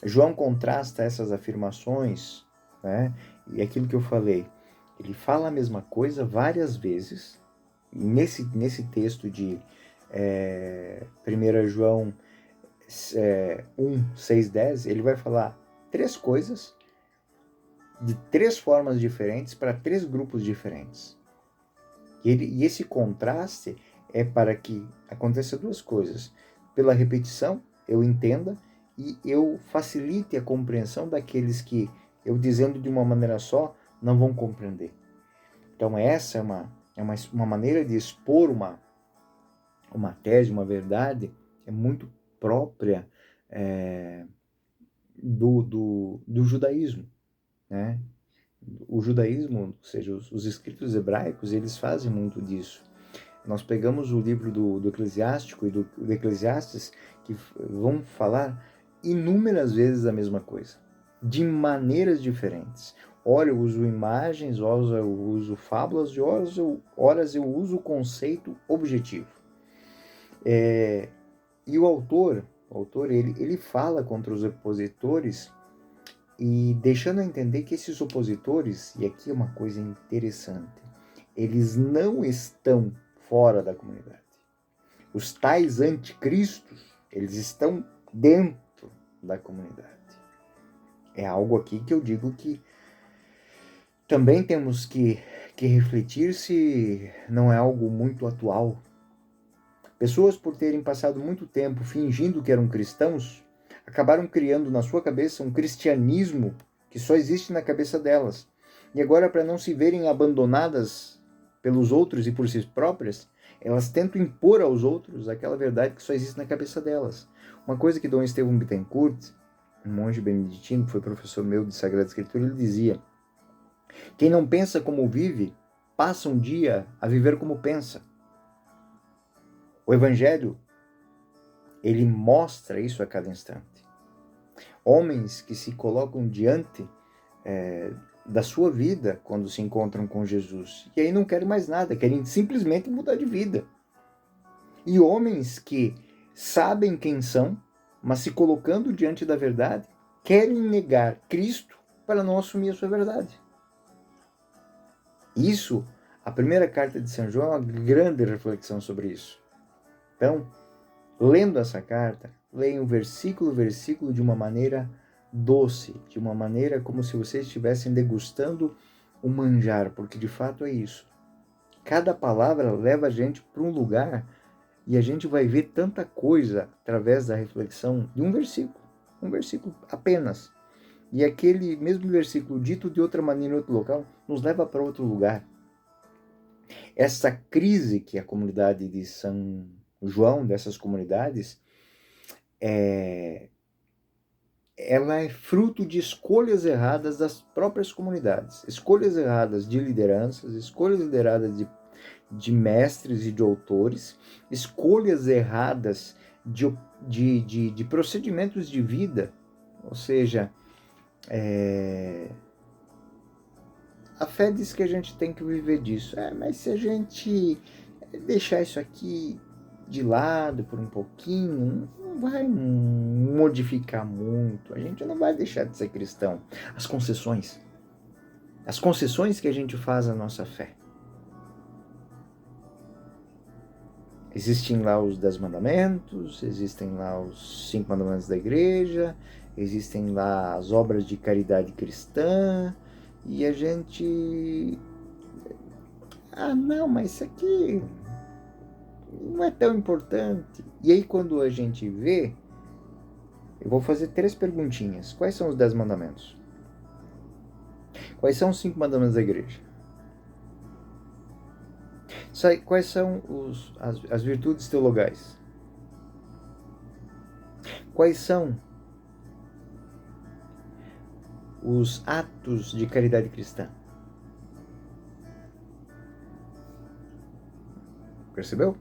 João contrasta essas afirmações, né? E aquilo que eu falei, ele fala a mesma coisa várias vezes. Nesse texto de 1 João 1, 6, 10, ele vai falar 3 coisas de 3 formas diferentes para 3 grupos diferentes. E esse contraste é para que aconteça 2 coisas. Pela repetição, eu entenda e eu facilite a compreensão daqueles que, eu dizendo de uma maneira só, não vão compreender. Então essa é uma maneira de expor uma tese, uma verdade, é muito própria do judaísmo, né? O judaísmo, ou seja, os escritos hebraicos, eles fazem muito disso. Nós pegamos o livro do Eclesiástico e do Eclesiastes, que vão falar inúmeras vezes a mesma coisa, de maneiras diferentes. Ora eu uso imagens, ora eu uso fábulas, e horas eu uso o conceito objetivo. E o autor ele fala contra os opositores e deixando a entender que esses opositores, e aqui é uma coisa interessante, eles não estão fora da comunidade. Os tais anticristos, eles estão dentro da comunidade. É algo aqui que eu digo que também temos que refletir se não é algo muito atual. Pessoas, por terem passado muito tempo fingindo que eram cristãos, acabaram criando na sua cabeça um cristianismo que só existe na cabeça delas. E agora, para não se verem abandonadas pelos outros e por si próprias, elas tentam impor aos outros aquela verdade que só existe na cabeça delas. Uma coisa que Dom Estevão Bittencourt, um monge beneditino, que foi professor meu de Sagrada Escritura, ele dizia: quem não pensa como vive, passa um dia a viver como pensa. O Evangelho, ele mostra isso a cada instante. Homens que se colocam diante da sua vida quando se encontram com Jesus. E aí não querem mais nada, querem simplesmente mudar de vida. E homens que sabem quem são, mas se colocando diante da verdade, querem negar Cristo para não assumir a sua verdade. Isso, a primeira carta de São João é uma grande reflexão sobre isso. Então, lendo essa carta, leiam versículo de uma maneira doce, de uma maneira como se vocês estivessem degustando um manjar, porque de fato é isso. Cada palavra leva a gente para um lugar e a gente vai ver tanta coisa através da reflexão de um versículo apenas. E aquele mesmo versículo dito de outra maneira em outro local nos leva para outro lugar. Essa crise que a comunidade de São João, dessas comunidades, ela é fruto de escolhas erradas das próprias comunidades. Escolhas erradas de lideranças, escolhas erradas de mestres e de autores, escolhas erradas de procedimentos de vida, ou seja, a fé diz que a gente tem que viver disso. Mas se a gente deixar isso aqui de lado por um pouquinho, não vai modificar muito. A gente não vai deixar de ser cristão. As concessões que a gente faz à nossa fé. Existem lá os 10 mandamentos, existem lá os 5 mandamentos da igreja, existem lá as obras de caridade cristã, e a gente... não, mas isso aqui não é tão importante. E aí quando a gente vê, eu vou fazer 3 perguntinhas. Quais são os 10 mandamentos? Quais são os 5 mandamentos da igreja? Quais são as virtudes teologais? Quais são os atos de caridade cristã? Percebeu?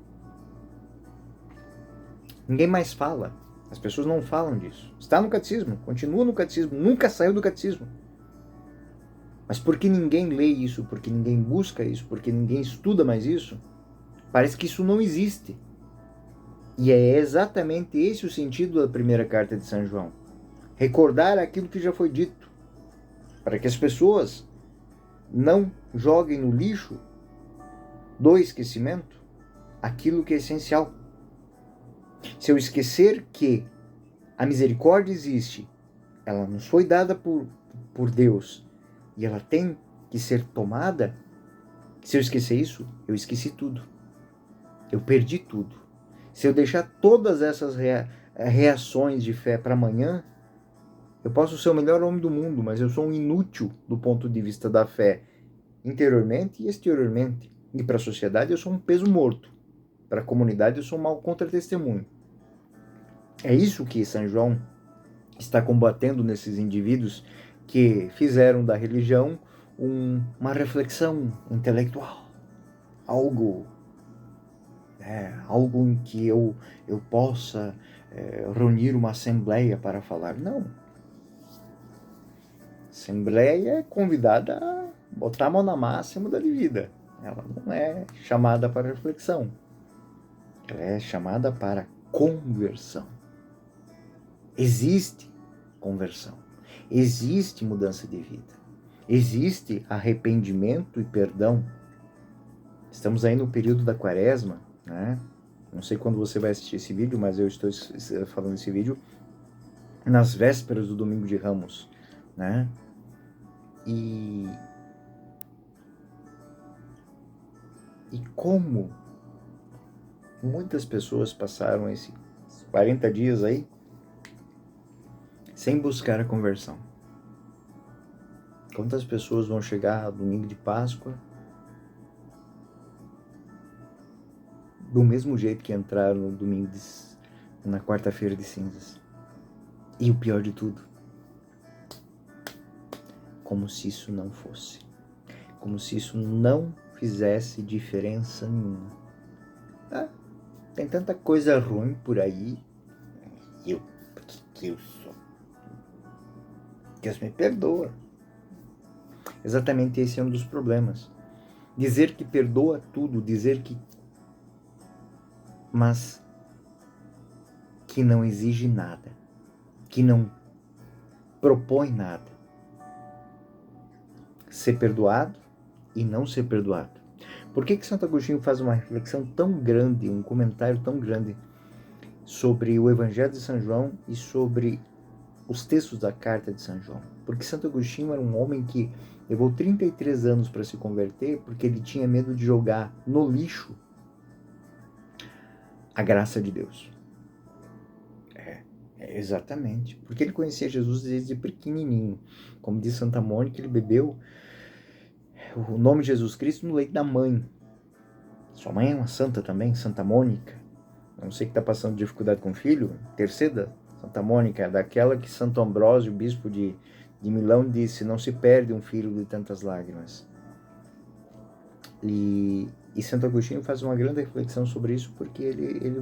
Ninguém mais fala. As pessoas não falam disso. Está no catecismo, continua no catecismo, nunca saiu do catecismo. Mas porque ninguém lê isso, porque ninguém busca isso, porque ninguém estuda mais isso, parece que isso não existe. E é exatamente esse o sentido da primeira carta de São João. Recordar aquilo que já foi dito, para que as pessoas não joguem no lixo do esquecimento aquilo que é essencial. Se eu esquecer que a misericórdia existe, ela nos foi dada por Deus, e ela tem que ser tomada, se eu esquecer isso, eu esqueci tudo. Eu perdi tudo. Se eu deixar todas essas reações de fé para amanhã, eu posso ser o melhor homem do mundo, mas eu sou um inútil do ponto de vista da fé, interiormente e exteriormente. E para a sociedade eu sou um peso morto. Para a comunidade eu sou um mau contra-testemunho. É isso que São João está combatendo nesses indivíduos que fizeram da religião uma reflexão intelectual, algo em que eu possa reunir uma assembleia para falar. Não. A assembleia é convidada a botar a mão na massa e mudar de vida. Ela não é chamada para reflexão. Ela é chamada para conversão. Existe conversão. Existe mudança de vida. Existe arrependimento e perdão. Estamos aí no período da quaresma, né? Não sei quando você vai assistir esse vídeo, mas eu estou falando esse vídeo nas vésperas do Domingo de Ramos, né? E como muitas pessoas passaram esses 40 dias aí sem buscar a conversão. Quantas pessoas vão chegar no domingo de Páscoa do mesmo jeito que entraram no domingo na quarta-feira de cinzas? E o pior de tudo, como se isso não fosse. Como se isso não fizesse diferença nenhuma. Tem tanta coisa ruim por aí. Que eu sou? Deus me perdoa. Exatamente esse é um dos problemas. Dizer que perdoa tudo, mas que não exige nada, que não propõe nada. Ser perdoado e não ser perdoado. Por que Santo Agostinho faz uma reflexão tão grande, um comentário tão grande sobre o Evangelho de São João e sobre os textos da carta de São João? Porque Santo Agostinho era um homem que levou 33 anos para se converter, porque ele tinha medo de jogar no lixo a graça de Deus. Exatamente. Porque ele conhecia Jesus desde pequenininho. Como diz Santa Mônica, ele bebeu o nome de Jesus Cristo no leite da mãe. Sua mãe é uma santa também, Santa Mônica. Não sei que está passando dificuldade com o filho. Terceira, Santa Mônica, daquela que Santo Ambrósio, bispo de Milão, disse: não se perde um filho de tantas lágrimas. E Santo Agostinho faz uma grande reflexão sobre isso, porque ele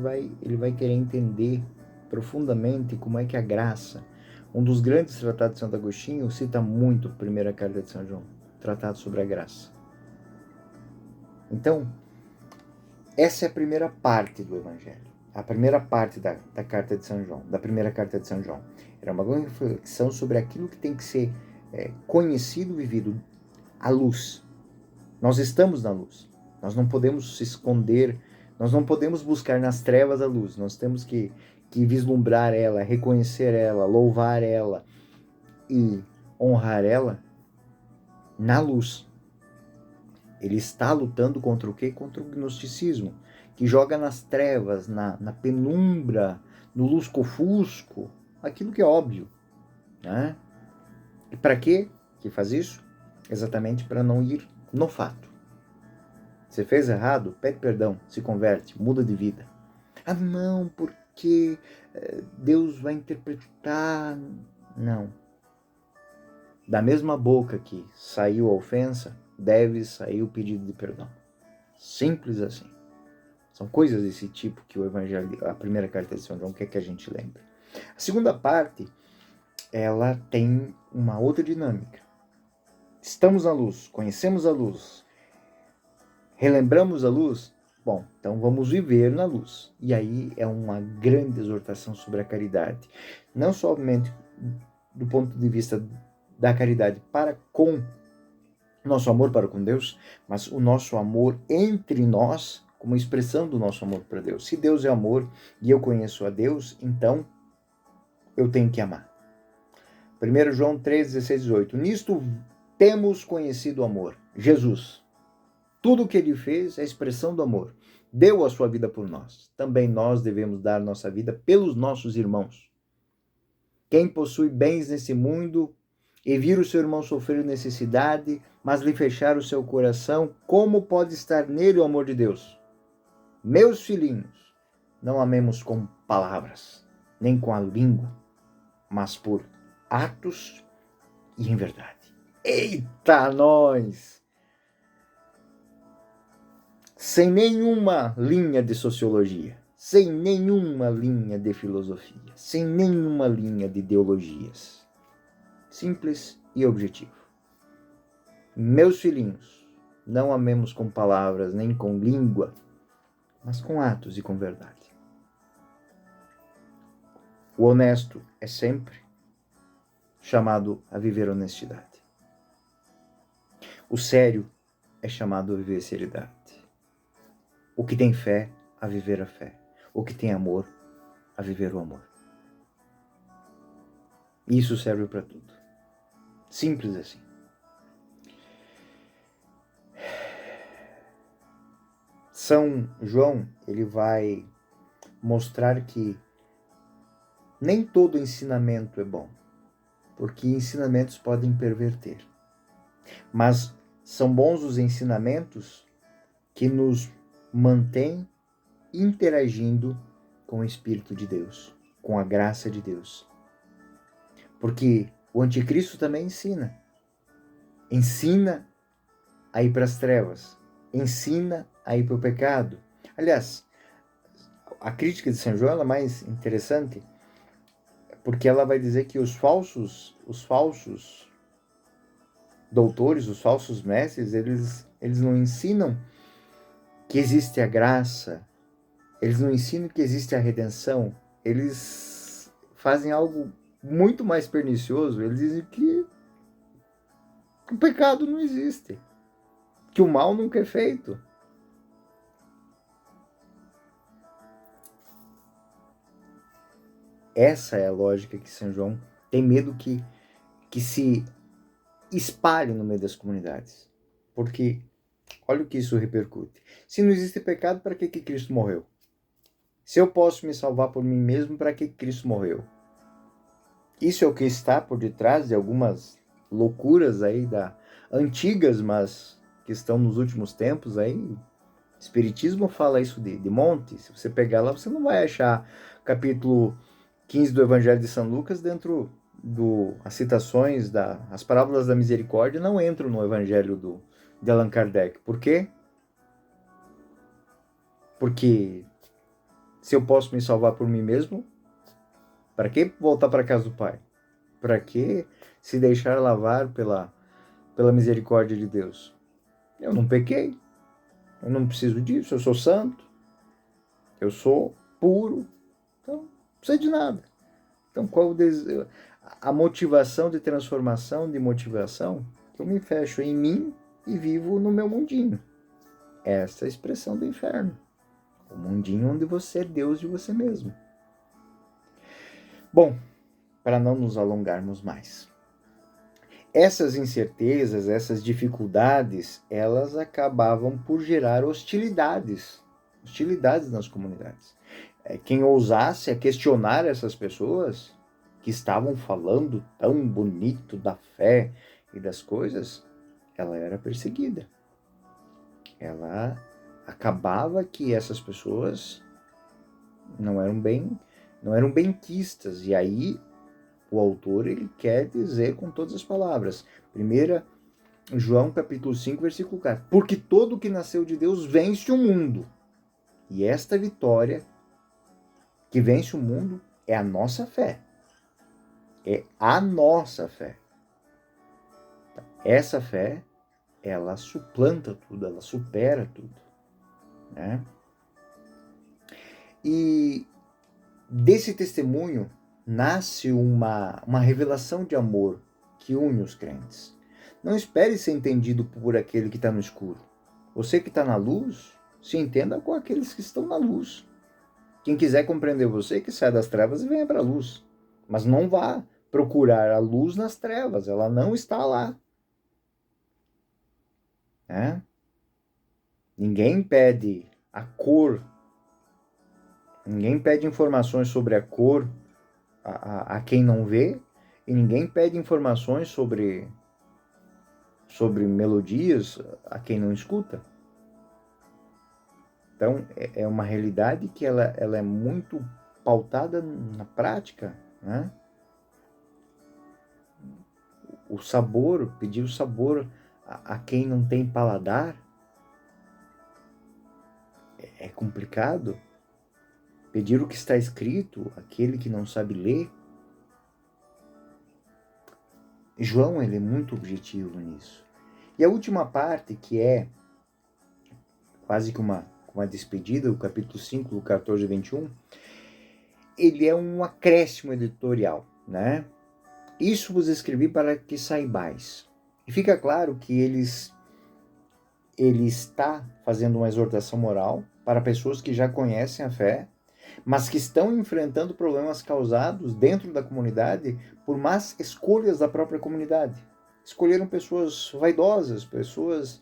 vai querer entender profundamente como é que a graça, um dos grandes tratados de Santo Agostinho, cita muito a primeira carta de São João. Tratado sobre a Graça. Então, essa é a primeira parte do Evangelho. A primeira parte da carta de São João, da primeira carta de São João. Era uma grande reflexão sobre aquilo que tem que ser conhecido, vivido à luz. Nós estamos na luz. Nós não podemos se esconder, nós não podemos buscar nas trevas a luz. Nós temos que vislumbrar ela, reconhecer ela, louvar ela e honrar ela na luz. Ele está lutando contra o quê? Contra o gnosticismo, que joga nas trevas, na penumbra, no lusco-fusco, aquilo que é óbvio. Né? E para quê que faz isso? Exatamente para não ir no fato. Você fez errado? Pede perdão, se converte, muda de vida. Ah, não, porque Deus vai interpretar. Não. Da mesma boca que saiu a ofensa, deve sair o pedido de perdão. Simples assim. São coisas desse tipo que o Evangelho, a primeira carta de São João quer que a gente lembre. A segunda parte, ela tem uma outra dinâmica. Estamos na luz, conhecemos a luz, relembramos a luz, bom, então vamos viver na luz. E aí é uma grande exortação sobre a caridade. Não somente do ponto de vista da caridade para com nosso amor para com Deus, mas o nosso amor entre nós, como expressão do nosso amor para Deus. Se Deus é amor e eu conheço a Deus, então eu tenho que amar. 1 João 3, 16, 18. Nisto temos conhecido o amor. Jesus. Tudo o que ele fez é a expressão do amor. Deu a sua vida por nós. Também nós devemos dar nossa vida pelos nossos irmãos. Quem possui bens nesse mundo e vir o seu irmão sofrer necessidade, mas lhe fechar o seu coração, como pode estar nele o amor de Deus? Meus filhinhos, não amemos com palavras, nem com a língua, mas por atos e em verdade. Eita, nós! Sem nenhuma linha de sociologia, sem nenhuma linha de filosofia, sem nenhuma linha de ideologias. Simples e objetivo. Meus filhinhos, não amemos com palavras nem com língua, mas com atos e com verdade. O honesto é sempre chamado a viver honestidade. O sério é chamado a viver seriedade. O que tem fé, a viver a fé. O que tem amor, a viver o amor. Isso serve para tudo. Simples assim. São João, ele vai mostrar que nem todo ensinamento é bom, porque ensinamentos podem perverter. Mas são bons os ensinamentos que nos mantêm interagindo com o Espírito de Deus, com a graça de Deus. Porque o anticristo também ensina. Ensina a ir para as trevas. Ensina a ir para o pecado. Aliás, a crítica de São João é mais interessante, porque ela vai dizer que os falsos doutores, os falsos mestres, eles não ensinam que existe a graça, eles não ensinam que existe a redenção, eles fazem algo muito mais pernicioso. Eles dizem que o pecado não existe, que o mal nunca é feito. Essa é a lógica que São João tem medo que se espalhe no meio das comunidades. Porque olha o que isso repercute. Se não existe pecado, para que Cristo morreu? Se eu posso me salvar por mim mesmo, para que Cristo morreu? Isso é o que está por detrás de algumas loucuras aí antigas, mas que estão nos últimos tempos aí. O Espiritismo fala isso de monte. Se você pegar lá, você não vai achar capítulo 15 do Evangelho de São Lucas dentro as citações as parábolas da misericórdia não entram no Evangelho de Allan Kardec. Por quê? Porque se eu posso me salvar por mim mesmo, para que voltar para a casa do Pai? Para que se deixar lavar pela misericórdia de Deus? Eu não pequei, eu não preciso disso, eu sou santo, eu sou puro, então não precisa de nada. Então qual a motivação de transformação, de motivação, que eu me fecho em mim e vivo no meu mundinho. Essa é a expressão do inferno. O mundinho onde você é Deus de você mesmo. Bom, para não nos alongarmos mais. Essas incertezas, essas dificuldades, elas acabavam por gerar hostilidades nas comunidades. Quem ousasse a questionar essas pessoas que estavam falando tão bonito da fé e das coisas, ela era perseguida. Ela acabava que essas pessoas não eram benquistas. E aí o autor ele quer dizer com todas as palavras. 1 João capítulo 5, versículo 4. Porque todo que nasceu de Deus vence o mundo. E esta vitória que vence o mundo é a nossa fé. É a nossa fé. Essa fé, ela suplanta tudo, ela supera tudo, né? E desse testemunho nasce uma revelação de amor que une os crentes. Não espere ser entendido por aquele que está no escuro. Você que está na luz, se entenda com aqueles que estão na luz. Quem quiser compreender você, que saia das trevas e venha para a luz. Mas não vá procurar a luz nas trevas, ela não está lá. Ninguém pede a cor, ninguém pede informações sobre a cor a quem não vê, e ninguém pede informações sobre melodias a quem não escuta. Então, é uma realidade que ela é muito pautada na prática, né? O sabor, pedir o sabor a quem não tem paladar é complicado. Pedir o que está escrito àquele que não sabe ler. João, ele é muito objetivo nisso. E a última parte, que é quase que uma despedida, o capítulo 5, 14 e 21, ele é um acréscimo editorial, né? Isso vos escrevi para que saibais. E fica claro que ele está fazendo uma exortação moral para pessoas que já conhecem a fé, mas que estão enfrentando problemas causados dentro da comunidade por más escolhas da própria comunidade. Escolheram pessoas vaidosas, pessoas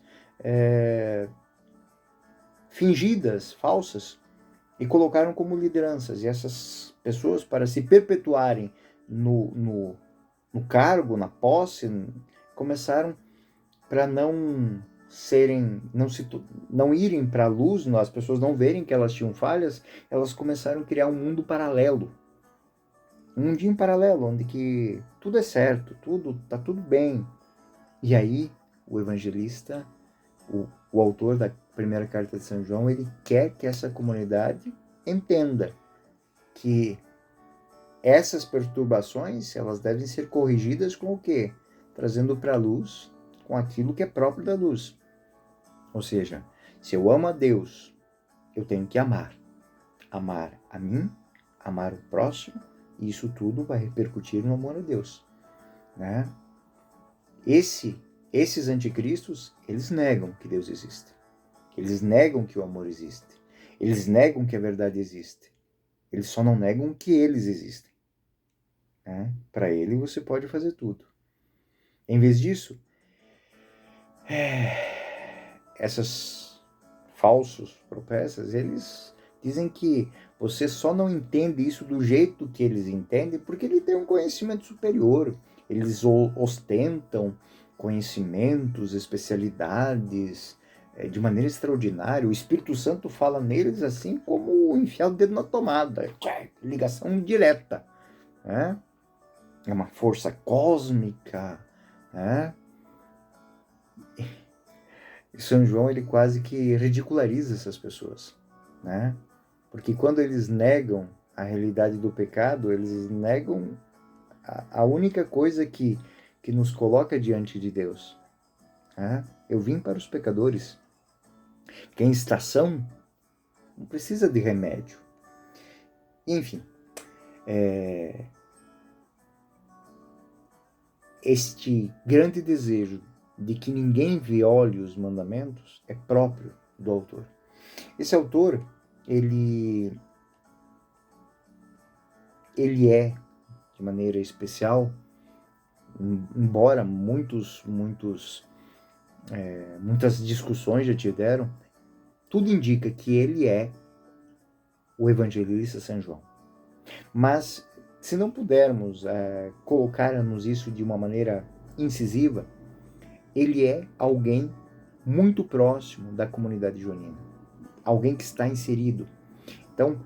fingidas, falsas, e colocaram como lideranças. E essas pessoas, para se perpetuarem no cargo, na posse, começaram para não irem para a luz, as pessoas não verem que elas tinham falhas, elas começaram a criar um mundo paralelo. Um mundinho paralelo, onde que tudo é certo, tá tudo bem. E aí, o evangelista, o autor da primeira carta de São João, ele quer que essa comunidade entenda que essas perturbações, elas devem ser corrigidas com o quê? Trazendo para a luz, com aquilo que é próprio da luz. Ou seja, se eu amo a Deus, eu tenho que amar. Amar a mim, amar o próximo, e isso tudo vai repercutir no amor a Deus, né? Esses anticristos, eles negam que Deus existe. Eles negam que o amor existe. Eles negam que a verdade existe. Eles só não negam que eles existem, né? Para ele você pode fazer tudo. Em vez disso, essas falsos profetas, eles dizem que você só não entende isso do jeito que eles entendem porque ele tem um conhecimento superior. Eles ostentam conhecimentos, especialidades, de maneira extraordinária. O Espírito Santo fala neles assim como enfiar o dedo na tomada. Ligação direta, né? É uma força cósmica, né? E São João, ele quase que ridiculariza essas pessoas, né? Porque quando eles negam a realidade do pecado, eles negam a única coisa que nos coloca diante de Deus, Eu vim para os pecadores. Quem está são não precisa de remédio. Enfim, este grande desejo de que ninguém viole os mandamentos é próprio do autor. Esse autor, ele é, de maneira especial, embora muitas discussões já tiveram, tudo indica que ele é o evangelista São João. Mas, se não pudermos colocarmos isso de uma maneira incisiva, ele é alguém muito próximo da comunidade joanina, alguém que está inserido. Então,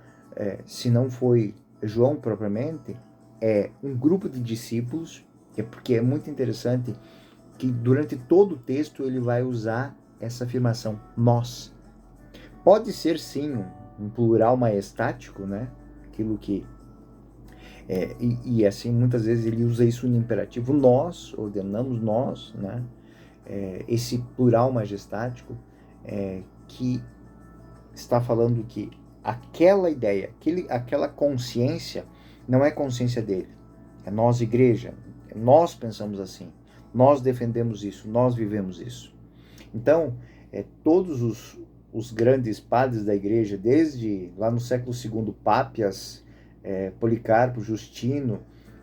se não foi João propriamente, é um grupo de discípulos, porque é muito interessante que durante todo o texto ele vai usar essa afirmação, nós. Pode ser sim um plural majestático, né? Aquilo que e assim muitas vezes ele usa isso no imperativo, nós, ordenamos nós, né? Esse plural majestático que está falando que aquela ideia, aquela consciência não é consciência dele, é nós igreja, nós pensamos assim, nós defendemos isso, nós vivemos isso. Então, todos os grandes padres da igreja, desde lá no século II, Pápias, Policarpo, Justino,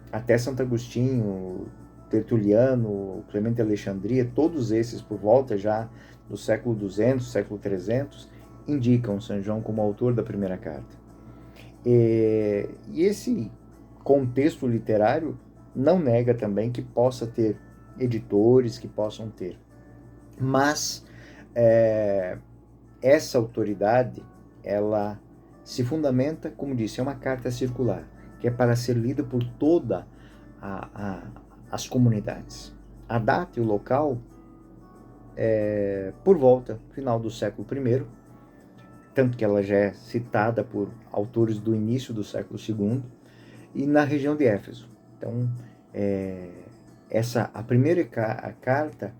até Santo Agostinho, Tertuliano, Clemente de Alexandria, todos esses por volta já do século 200, século 300, indicam São João como autor da primeira carta. E esse contexto literário não nega também que possa ter editores que possam ter. Mas essa autoridade, ela se fundamenta, como disse, é uma carta circular, que é para ser lida por toda as comunidades. A data e o local por volta, final do século I, tanto que ela já é citada por autores do início do século II, e na região de Éfeso. Então, a primeira carta,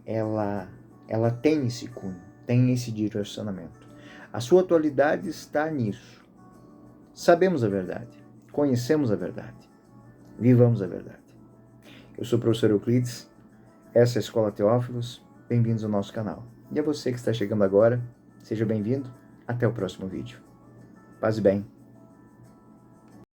ela tem esse cunho, tem esse direcionamento. A sua atualidade está nisso. Sabemos a verdade, conhecemos a verdade, vivamos a verdade. Eu sou o professor Euclides, essa é a Escola Teófilos, bem-vindos ao nosso canal. E a você que está chegando agora, seja bem-vindo, até o próximo vídeo. Paz e bem.